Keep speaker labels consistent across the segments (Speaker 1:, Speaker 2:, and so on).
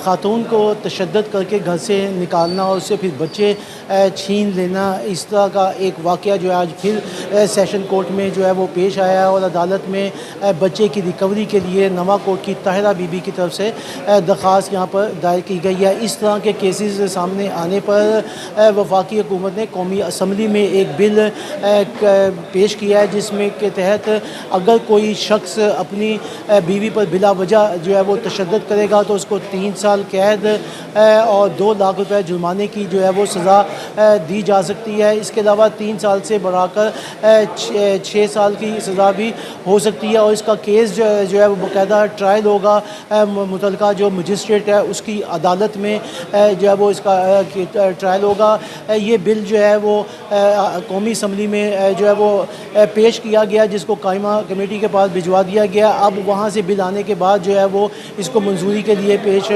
Speaker 1: خاتون کو تشدد کر کے گھر سے نکالنا اور اس سے پھر بچے چھین لینا، اس طرح کا ایک واقعہ جو ہے آج پھر سیشن کورٹ میں جو ہے وہ پیش آیا ہے، اور عدالت میں بچے کی ریکوری کے لیے نواں کوٹ کی طاہرہ بی بی کی طرف سے درخواست یہاں پر دائر کی گئی ہے۔ اس طرح کے کیسز سامنے آنے پر وفاقی حکومت نے قومی اسمبلی میں ایک بل پیش کیا ہے، جس میں کے تحت اگر کوئی شخص اپنی بیوی پر بلا وجہ جو ہے وہ تشدد کرے گا تو اس کو 3 سال قید اور 2 لاکھ روپے جرمانے کی جو ہے وہ سزا دی جا سکتی ہے۔ اس کے علاوہ 3 سال سے بڑھا کر 6 سال کی سزا بھی ہو سکتی ہے، اور اس کا کیس جو ہے وہ باقاعدہ ٹرائل ہوگا متعلقہ جو مجسٹریٹ ہے اس کی عدالت میں جو ہے وہ اس کا ٹرائل ہوگا۔ یہ بل جو ہے وہ قومی اسمبلی میں جو ہے وہ پیش کیا گیا، جس کو قائمہ کمیٹی کے پاس بھجوا دیا گیا۔ اب وہاں سے بل آنے کے بعد جو ہے وہ اس کو منظوری کے لیے پیش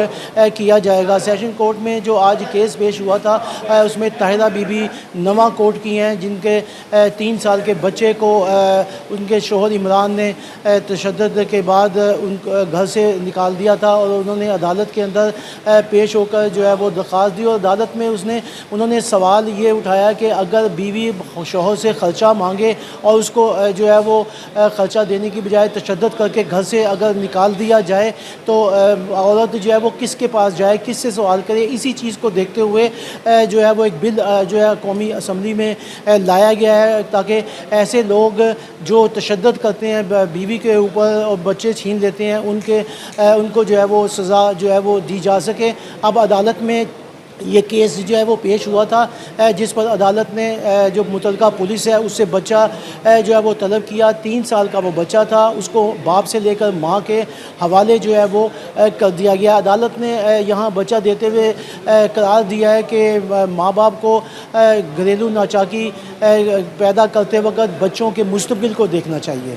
Speaker 1: کیا جائے گا۔ سیشن کورٹ میں جو آج کیس پیش ہوا تھا اس میں طاہرہ بی بی نواں کوٹ کی ہیں، جن کے 3 سال کے بچے کو ان کے شوہر عمران نے تشدد کے بعد ان گھر سے نکال دیا تھا، اور انہوں نے عدالت کے اندر پیش ہو کر جو ہے وہ درخواست دی، اور عدالت میں انہوں نے سوال یہ اٹھایا کہ اگر بیوی شوہر سے خرچہ مانگے اور اس کو جو ہے وہ خرچہ دینے کی بجائے تشدد کر کے گھر سے اگر نکال دیا جائے تو عورت جو ہے وہ کس کے پاس جائے، کس سے سوال کرے۔ اسی چیز کو دیکھتے ہوئے جو ہے وہ ایک بل جو ہے قومی اسمبلی میں لایا گیا ہے، تاکہ ایسے لوگ جو تشدد کرتے ہیں بیوی کے اوپر اور بچے چھین لیتے ہیں ان کو جو ہے وہ سزا جو ہے وہ دی جا سکے۔ اب عدالت میں یہ کیس جو ہے وہ پیش ہوا تھا، جس پر عدالت نے جو متعلقہ پولیس ہے اس سے بچہ جو ہے وہ طلب کیا۔ 3 سال کا وہ بچہ تھا، اس کو باپ سے لے کر ماں کے حوالے جو ہے وہ کر دیا گیا۔ عدالت نے یہاں بچہ دیتے ہوئے قرار دیا ہے کہ ماں باپ کو گھریلو ناچاکی پیدا کرتے وقت بچوں کے مستقبل کو دیکھنا چاہیے۔